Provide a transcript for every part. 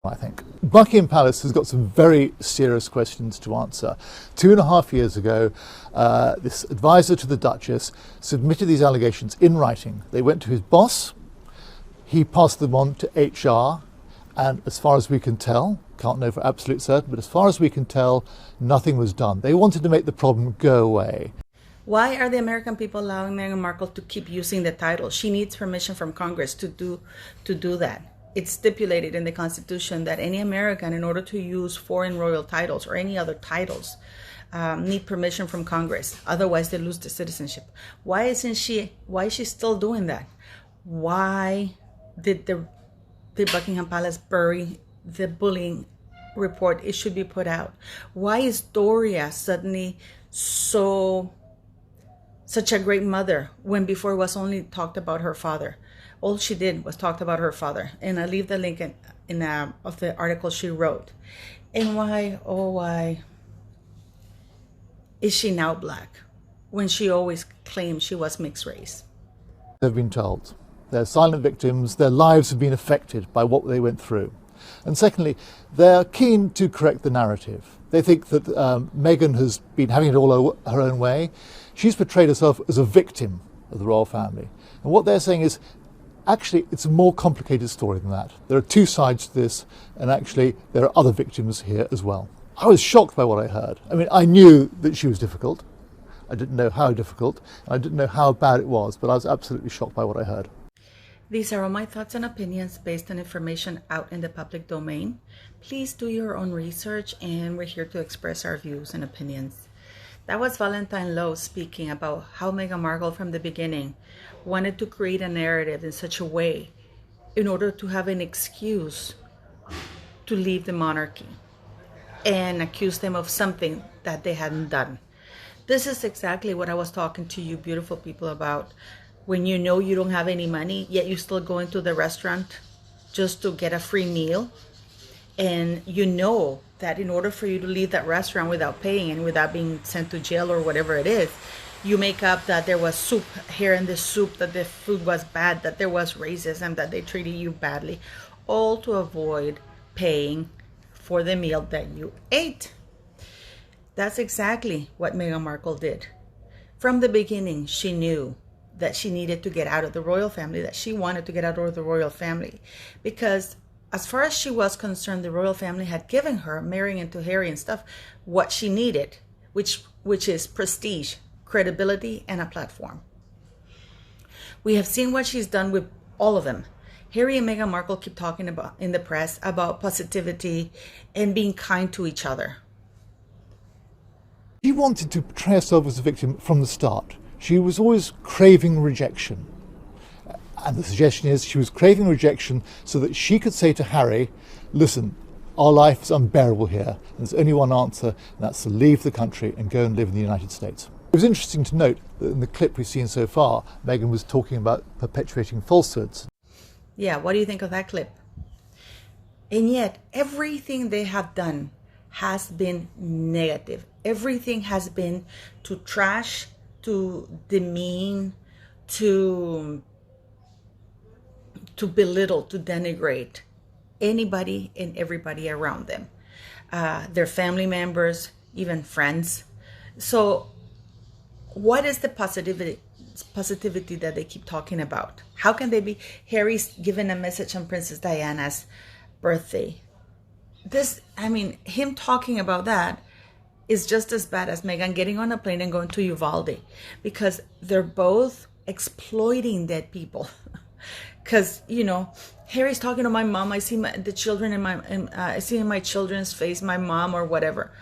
I think. Buckingham Palace has got some very serious questions to answer. 2.5 years ago, this advisor to the Duchess submitted these allegations in writing. They went to his boss, he passed them on to HR, and as far as we can tell, can't know for absolute certain, but as far as we can tell, nothing was done. They wanted to make the problem go away. Why are the American people allowing Meghan Markle to keep using the title? She needs permission from Congress to do that. It's stipulated in the Constitution that any American, in order to use foreign royal titles or any other titles, need permission from Congress. Otherwise, they lose their citizenship. Why is she still doing that? Why did the Buckingham Palace bury the bullying report? It should be put out. Why is Doria suddenly such a great mother when before it was only talked about her father? All she did was talked about her father, and I leave the link of the article she wrote. And why is she now black when she always claimed she was mixed race? They've been told. They're silent victims. Their lives have been affected by what they went through. And secondly, they're keen to correct the narrative. They think that Meghan has been having it all her own way. She's portrayed herself as a victim of the royal family. And what they're saying is, actually, it's a more complicated story than that. There are two sides to this, and actually, there are other victims here as well. I was shocked by what I heard. I mean, I knew that she was difficult. I didn't know how difficult, and I didn't know how bad it was, but I was absolutely shocked by what I heard. These are all my thoughts and opinions based on information out in the public domain. Please do your own research, and we're here to express our views and opinions. That was Valentine Lowe speaking about how Meghan Markle from the beginning wanted to create a narrative in such a way in order to have an excuse to leave the monarchy and accuse them of something that they hadn't done. This is exactly what I was talking to you beautiful people about. When you know you don't have any money, yet you still go into the restaurant just to get a free meal, and you know that in order for you to leave that restaurant without paying and without being sent to jail or whatever it is, you make up that there was soup here in the soup, that the food was bad, that there was racism, that they treated you badly, all to avoid paying for the meal that you ate. That's exactly what Meghan Markle did. From the beginning, she knew that she needed to get out of the royal family, that she wanted to get out of the royal family, because as far as she was concerned, the royal family had given her, marrying into Harry and stuff, what she needed, which is prestige, credibility, and a platform. We have seen what she's done with all of them. Harry and Meghan Markle keep talking about in the press about positivity and being kind to each other. She wanted to portray herself as a victim from the start. She was always craving rejection. And the suggestion is she was craving rejection so that she could say to Harry, listen, our life is unbearable here. There's only one answer, and that's to leave the country and go and live in the United States. It was interesting to note that in the clip we've seen so far, Meghan was talking about perpetuating falsehoods. Yeah, what do you think of that clip? And yet, everything they have done has been negative. Everything has been to trash, to demean, to belittle, to denigrate anybody and everybody around them, their family members, even friends. So what is the positivity that they keep talking about? How can they be? Harry's given a message on Princess Diana's birthday. Him talking about that is just as bad as Meghan getting on a plane and going to Uvalde, because they're both exploiting dead people. Because, Harry's talking to my mom. I see the children I see in my children's face, my mom or whatever.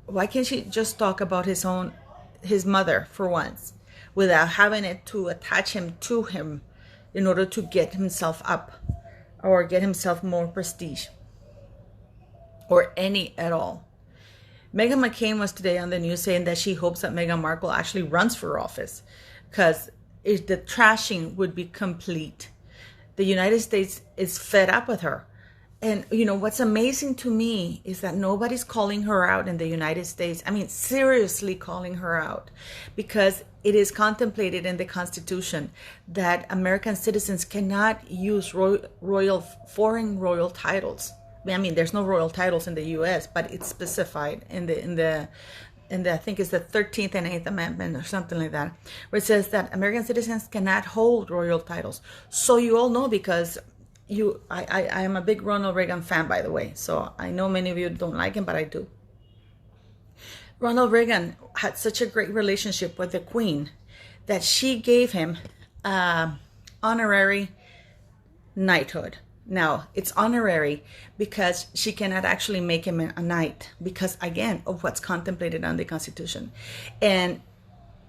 Why can't she just talk about his mother for once, without having it to attach him to him in order to get himself up or get himself more prestige or any at all? Meghan McCain was today on the news saying that she hopes that Meghan Markle actually runs for office, because the trashing would be complete. The United States is fed up with her. And you know what's amazing to me is that nobody's calling her out in the United States. I mean, seriously calling her out, because it is contemplated in the Constitution that American citizens cannot use foreign royal titles. I mean, there's no royal titles in the U.S., but it's specified in the I think it's the 13th and 8th Amendment or something like that, where it says that American citizens cannot hold royal titles. So you all know, because I am a big Ronald Reagan fan, by the way. So I know many of you don't like him, but I do. Ronald Reagan had such a great relationship with the Queen that she gave him honorary knighthood. Now, it's honorary because she cannot actually make him a knight because, again, of what's contemplated on the Constitution. And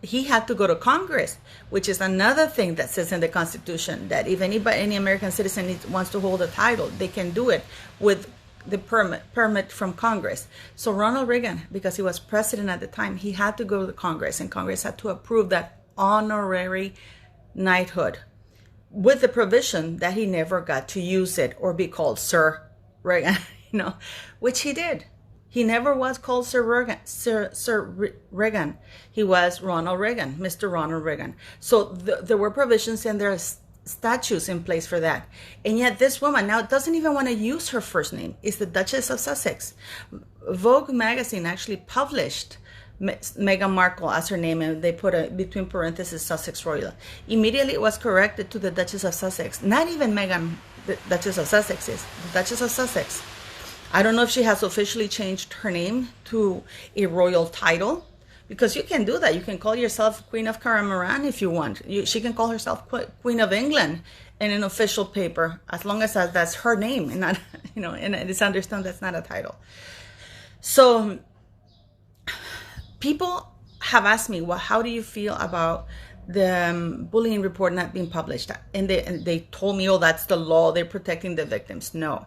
he had to go to Congress, which is another thing that says in the Constitution that if any American citizen wants to hold a title, they can do it with the permit from Congress. So Ronald Reagan, because he was president at the time, he had to go to Congress, and Congress had to approve that honorary knighthood, with the provision that he never got to use it or be called Sir Reagan, which he did. He never was called Sir Reagan. He was Ronald Reagan, Mr. Ronald Reagan. So there were provisions and there are statutes in place for that. And yet this woman now doesn't even want to use her first name. It's the Duchess of Sussex. Vogue magazine actually published Meghan Markle as her name, and they put between parentheses Sussex Royal. Immediately it was corrected to the Duchess of Sussex. Not even Meghan, the Duchess of Sussex, is the Duchess of Sussex. I don't know if she has officially changed her name to a royal title, because you can do that. You can call yourself Queen of Caramaran if you want. She can call herself Queen of England in an official paper, as long as that's her name, and not, and it's understood that's not a title. So people have asked me, well, how do you feel about the bullying report not being published? And they told me, oh, that's the law. They're protecting the victims. No.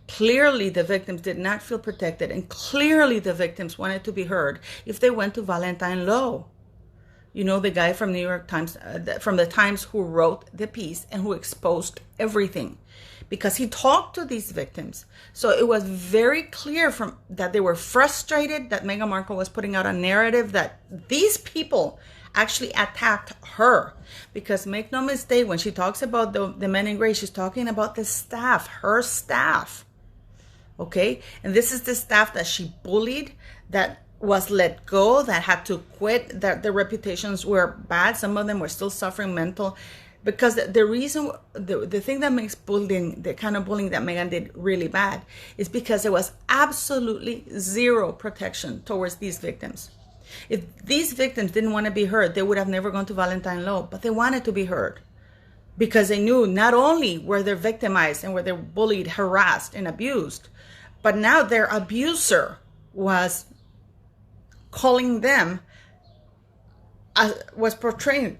Clearly, the victims did not feel protected. And clearly, the victims wanted to be heard if they went to Valentine Lowe. The guy from New York Times, from the Times, who wrote the piece and who exposed everything. Because he talked to these victims. So it was very clear that they were frustrated that Meghan Markle was putting out a narrative that these people actually attacked her. Because make no mistake, when she talks about the men in gray, she's talking about the staff, her staff. Okay? And this is the staff that she bullied, that was let go, that had to quit, that their reputations were bad. Some of them were still suffering mental. Because the reason, the thing that makes bullying, the kind of bullying that Meghan did really bad, is because there was absolutely zero protection towards these victims. If these victims didn't want to be heard, they would have never gone to Valentine Lowe, but they wanted to be heard. Because they knew not only were they victimized and were they bullied, harassed, and abused, but now their abuser was calling them, was trying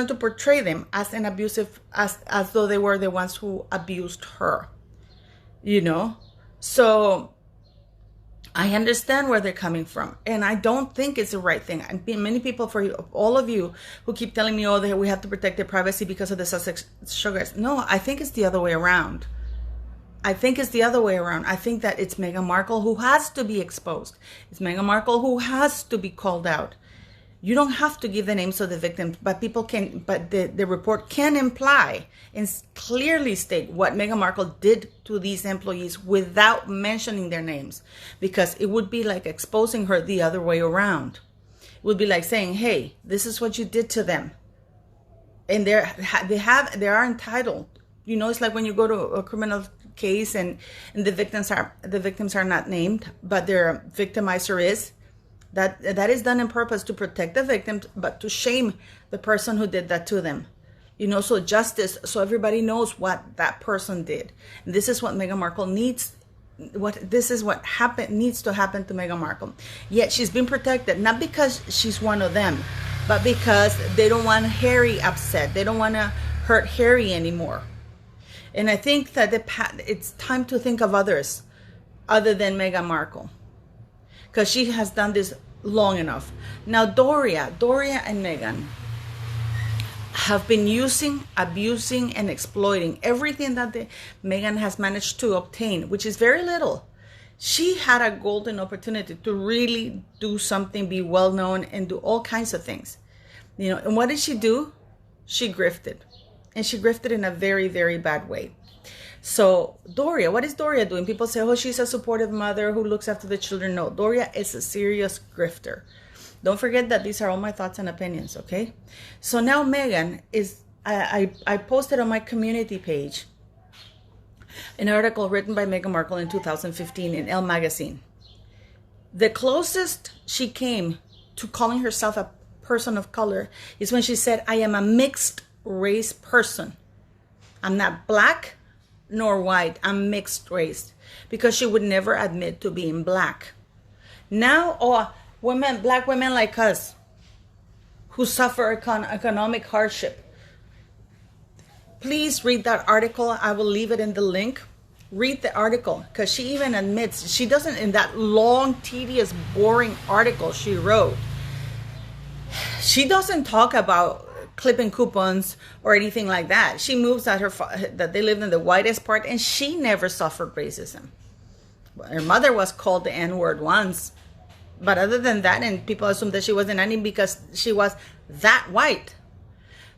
to portray them as an abusive, as though they were the ones who abused her, So I understand where they're coming from, and I don't think it's the right thing. And many people, for all of you who keep telling me, oh, that we have to protect their privacy because of the Sussex sugars. No, I think it's the other way around. I think it's the other way around. I think that it's Meghan Markle who has to be exposed. It's Meghan Markle who has to be called out. You don't have to give the names of the victims, but people can. But the report can imply and clearly state what Meghan Markle did to these employees without mentioning their names, because it would be like exposing her the other way around. It would be like saying, "Hey, this is what you did to them," and they are entitled. It's like when you go to a criminal case and the victims are not named, but their victimizer is. That is done in purpose to protect the victims, but to shame the person who did that to them. So justice, so everybody knows what that person did. And this is what Meghan Markle needs. This is what needs to happen to Meghan Markle. Yet she's been protected, not because she's one of them, but because they don't want Harry upset. They don't want to hurt Harry anymore. And I think that it's time to think of others other than Meghan Markle, because she has done this long enough. Now, Doria and Meghan have been using, abusing, and exploiting everything that Meghan has managed to obtain, which is very little. She had a golden opportunity to really do something, be well known, and do all kinds of things. And what did she do? She grifted. And she grifted in a very, very bad way. So Doria, what is Doria doing? People say, oh, she's a supportive mother who looks after the children. No, Doria is a serious grifter. Don't forget that these are all my thoughts and opinions, okay? So now Meghan is, I posted on my community page an article written by Meghan Markle in 2015 in Elle magazine. The closest she came to calling herself a person of color is when she said, I am a mixed race person. I'm not black nor white, I'm mixed race, because she would never admit to being black. Now, black women like us who suffer economic hardship. Please read that article. I will leave it in the link. Read the article, because she even admits, she doesn't, in that long, tedious, boring article she wrote, she doesn't talk about clipping coupons or anything like that. She moves that that they lived in the whitest part, and she never suffered racism. Her mother was called the N-word once, but other than that, and people assumed that she wasn't any because she was that white.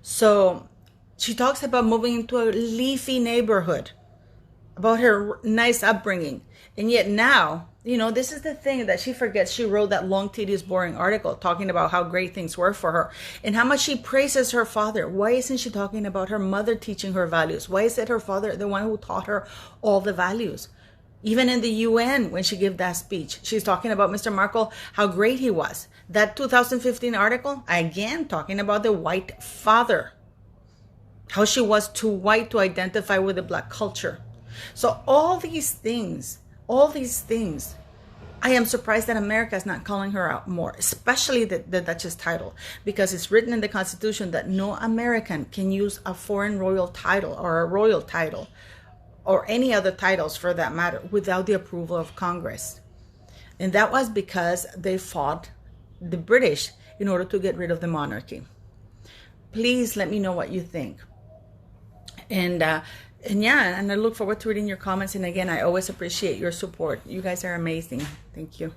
So she talks about moving into a leafy neighborhood, about her nice upbringing. And yet now, this is the thing that she forgets. She wrote that long, tedious, boring article talking about how great things were for her and how much she praises her father. Why isn't she talking about her mother teaching her values? Why is it her father the one who taught her all the values? Even in the UN, when she gave that speech, she's talking about Mr. Markle, how great he was. That 2015 article, again, talking about the white father, how she was too white to identify with the black culture. So all these things, I am surprised that America is not calling her out more, especially the Duchess title, because it's written in the Constitution that no American can use a foreign royal title or a royal title or any other titles for that matter without the approval of Congress. And that was because they fought the British in order to get rid of the monarchy. Please let me know what you think. And I look forward to reading your comments. And again, I always appreciate your support. You guys are amazing. Thank you.